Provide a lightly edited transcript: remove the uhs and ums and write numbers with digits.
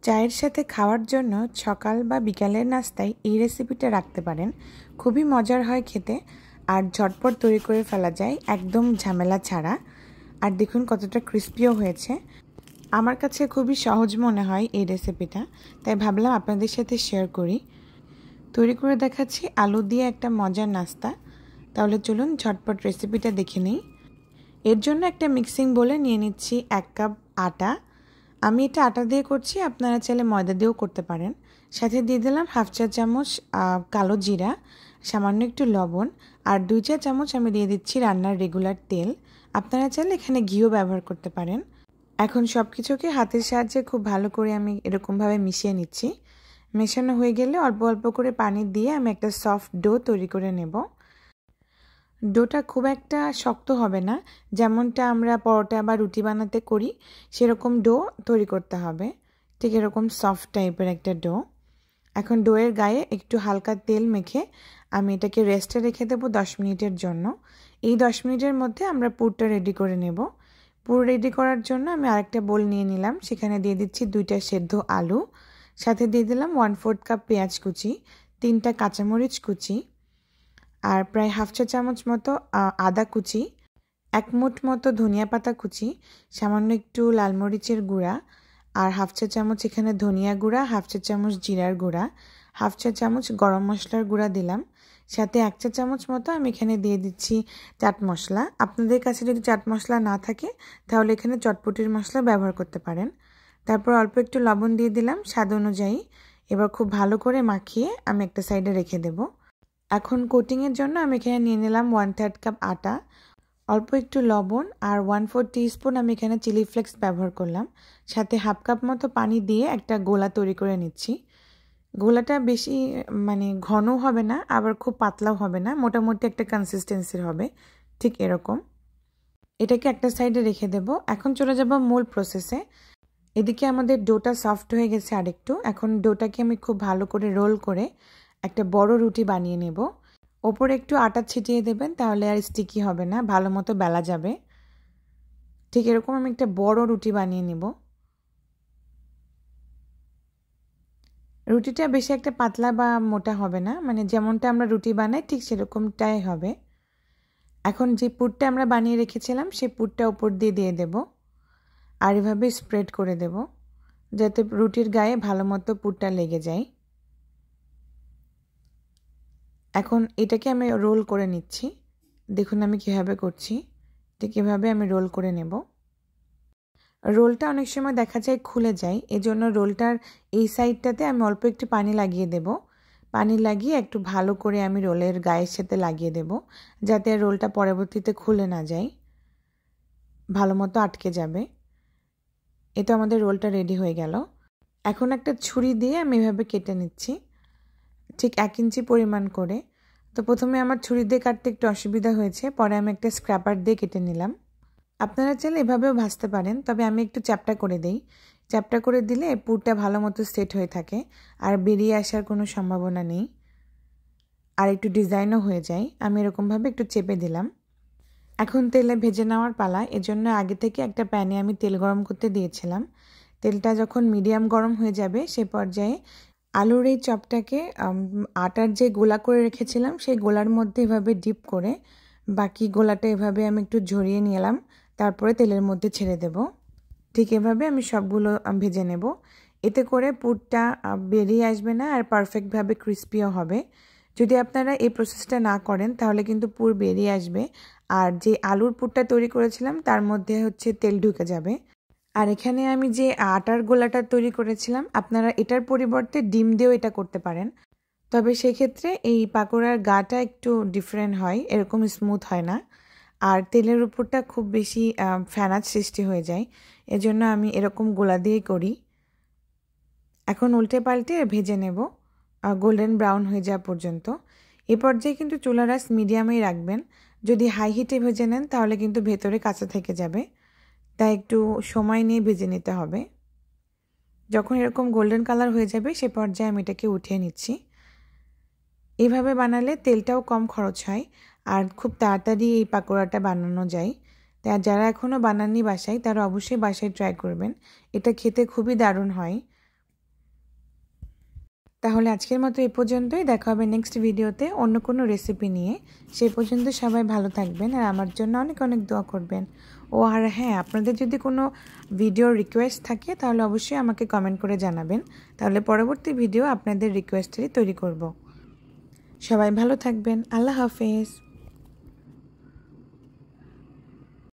চায়ের সাথে খাওয়ার জন্য সকাল বা বিকালের নাস্তায় এই রেসিপিটা রাখতে পারেন। খুবই মজার হয় খেতে আর ঝটপট তৈরি করে ফেলা যায় একদম ঝামেলা ছাড়া। আর দেখুন কতটা ক্রিস্পিও হয়েছে। আমার কাছে খুবই সহজ মনে হয় এই রেসিপিটা, তাই ভাবলাম আপনাদের সাথে শেয়ার করি। তৈরি করে দেখাচ্ছি আলু দিয়ে একটা মজার নাস্তা। তাহলে চলুন ঝটপট রেসিপিটা দেখে নিই। এর জন্য একটা মিক্সিং বোলে নিয়ে নিচ্ছি 1 কাপ আটা। আমি এটা আটা দিয়ে করছি, আপনারা চাইলে ময়দা দিয়েও করতে পারেন। সাথে দিয়ে দিলাম 1/2 চা চামচ কালো জিরা, সামান্য একটু লবণ আর 2 চা চামচ আমি দিয়ে দিচ্ছি রান্নার রেগুলার তেল। আপনারা চাইলে এখানে ঘিও ব্যবহার করতে পারেন। এখন সব কিছুকে হাতের সাহায্যে খুব ভালো করে আমি এরকমভাবে মিশিয়ে নিচ্ছি। মেশানো হয়ে গেলে অল্প অল্প করে পানি দিয়ে আমি একটা সফট ডো তৈরি করে নেব। ডোটা খুব একটা শক্ত হবে না, যেমনটা আমরা পরোটা বা রুটি বানাতে করি সেরকম ডো তৈরি করতে হবে। ঠিক এরকম সফট টাইপের একটা ডো। এখন ডোয়ের গায়ে একটু হালকা তেল মেখে আমি এটাকে রেস্টে রেখে দেবো 10 মিনিটের জন্য। এই 10 মিনিটের মধ্যে আমরা পুরটা রেডি করে নেব। পুর রেডি করার জন্য আমি আরেকটা বোল নিয়ে নিলাম, সেখানে দিয়ে দিচ্ছি 2টা সেদ্ধ আলু, সাথে দিয়ে দিলাম 1/4 কাপ পেঁয়াজ কুচি, 3টা কাঁচামরিচ কুচি আর প্রায় 1/2 চা চামচ মতো আদা কুচি, 1 মুঠ মতো ধনিয়া পাতা কুচি, সামান্য একটু লাল মরিচের গুঁড়া আর 1/2 চা চামচ এখানে ধনিয়া গুঁড়া, 1/2 চা চামচ জিরার গুঁড়া, 1/2 চা চামচ গরম মশলার গুঁড়া দিলাম। সাথে 1 চা চামচ মতো আমি এখানে দিয়ে দিচ্ছি চাট মশলা। আপনাদের কাছে যদি চাট মশলা না থাকে তাহলে এখানে চটপটির মশলা ব্যবহার করতে পারেন। তারপর অল্প একটু লবণ দিয়ে দিলাম স্বাদ অনুযায়ী। এবার খুব ভালো করে মাখিয়ে আমি একটা সাইডে রেখে দেব। এখন কোটিংয়ের জন্য আমি এখানে নিয়ে নিলাম 1/3 কাপ আটা, অল্প একটু লবণ আর 1/4 টিস্পুন আমি এখানে চিলি ফ্লেক্স ব্যবহার করলাম। সাথে 1/2 কাপ মতো পানি দিয়ে একটা গোলা তৈরি করে নিচ্ছি। গোলাটা বেশি ঘনও হবে না, আবার খুব পাতলাও হবে না, মোটামুটি একটা কনসিস্টেন্সির হবে, ঠিক এরকম। এটাকে একটা সাইডে রেখে দেব। এখন চলে যাব মূল প্রসেসে। এদিকে আমাদের ডোটা সফট হয়ে গেছে আরেকটু। এখন ডোটাকে আমি খুব ভালো করে রোল করে একটা বড় রুটি বানিয়ে নেব। ওপরে একটু আটা ছিটিয়ে দেবেন, তাহলে আর স্টিকি হবে না, ভালো মতো বেলা যাবে। ঠিক এরকম আমি একটা বড় রুটি বানিয়ে নেব। রুটিটা বেশি একটা পাতলা বা মোটা হবে না, যেমনটা আমরা রুটি বানাই ঠিক সেরকমটাই হবে। এখন যে পুরটা আমরা বানিয়ে রেখেছিলাম সেই পুরটা উপর দিয়ে দিয়ে দেব আর এভাবে স্প্রেড করে দেব, যাতে রুটির গায়ে ভালো মতো পুরটা লেগে যায়। এখন এটাকে আমি রোল করে নিচ্ছি। দেখুন আমি কিভাবে করছি, ঠিক এভাবে আমি রোল করে নেব। রোলটা অনেক সময় দেখা যায় খুলে যায়, এজন্য রোলটার এই সাইডটাতে আমি অল্প একটু পানি লাগিয়ে দেব। পানি লাগিয়ে একটু ভালো করে আমি রোলের গায়ের সাথে লাগিয়ে দেব, যাতে রোলটা পরবর্তীতে খুলে না যায়, ভালো মতো আটকে যাবে। এটা আমাদের রোলটা রেডি হয়ে গেল। এখন একটা ছুরি দিয়ে আমি এভাবে কেটে নিচ্ছি, ঠিক 1 ইঞ্চি পরিমাণ করে। তো প্রথমে আমার ছুরি দিয়ে কাটতে একটু অসুবিধা হয়েছে, পরে আমি একটা স্ক্র্যাপার দিয়ে কেটে নিলাম। আপনারা চাইলে এভাবেও ভাজতে পারেন, তবে আমি একটু চ্যাপ্টা করে দিই। চ্যাপ্টা করে দিলে পুরটা ভালো মতো সেট হয়ে থাকে আর বেরিয়ে আসার কোনো সম্ভাবনা নেই, আর একটু ডিজাইনও হয়ে যায়। আমি এরকমভাবে একটু চেপে দিলাম। এখন তেলে ভেজে নেওয়ার পালা। এজন্য আগে থেকে একটা প্যানে আমি তেল গরম করতে দিয়েছিলাম। তেলটা যখন মিডিয়াম গরম হয়ে যাবে সে পর্যায়ে আলুর এই চপটাকে আটার যে গোলা করে রেখেছিলাম সেই গোলার মধ্যে এভাবে ডিপ করে বাকি গোলাটা এভাবে আমি একটু ঝরিয়ে নিলাম, তারপরে তেলের মধ্যে ছেড়ে দেব। ঠিক এভাবে আমি সবগুলো ভেজে নেব। এতে করে পুরটা বেরিয়ে আসবে না আর পারফেক্টভাবে ক্রিস্পিও হবে। যদি আপনারা এই প্রসেসটা না করেন তাহলে কিন্তু পুর বেরিয়ে আসবে, আর যে আলুর পুরটা তৈরি করেছিলাম তার মধ্যে তেল ঢুকে যাবে। আর এখানে আমি যে আটার গোলাটা তৈরি করেছিলাম, আপনারা এটার পরিবর্তে ডিম দিয়েও এটা করতে পারেন, তবে সেক্ষেত্রে এই পাকোড়ার গাটা একটু ডিফারেন্ট হয়, এরকম স্মুথ হয় না, আর তেলের উপরটা খুব বেশি ফেনার সৃষ্টি হয়ে যায়। এজন্য আমি এরকম গোলা দিয়েই করি। এখন উল্টে পাল্টে ভেজে নেব গোল্ডেন ব্রাউন হয়ে যাওয়া পর্যন্ত। এ পর্যায়ে কিন্তু চুলার আঁচ মিডিয়ামেই রাখবেন। যদি হাই হিটে ভেজে নেন তাহলে কিন্তু ভেতরে কাঁচা থেকে যাবে, তাই একটু সময় নিয়ে ভেজে নিতে হবে। যখন এরকম গোল্ডেন কালার হয়ে যাবে সে পর্যায়ে আমি এটাকে উঠিয়ে নিচ্ছি। এইভাবে বানালে তেলটাও কম খরচ হয় আর খুব তাড়াতাড়ি এই পাকোড়াটা বানানো যায়। তাই যারা এখনও বানাননি বাসায় তারা অবশ্যই বাসায় ট্রাই করবেন, এটা খেতে খুবই দারুণ হয়। তাহলে আজকের মতো এই পর্যন্তই, দেখা হবে নেক্সট ভিডিওতে অন্য কোনো রেসিপি নিয়ে। সেই পর্যন্ত সবাই ভালো থাকবেন আর আমার জন্য অনেক অনেক দোয়া করবেন। ও আর হ্যাঁ, আপনাদের যদি কোনো ভিডিওর রিকোয়েস্ট থাকে তাহলে অবশ্যই আমাকে কমেন্ট করে জানাবেন, তাহলে পরবর্তী ভিডিও আপনাদের রিকোয়েস্টেরই তৈরি করব। সবাই ভালো থাকবেন। আল্লাহ হাফেজ।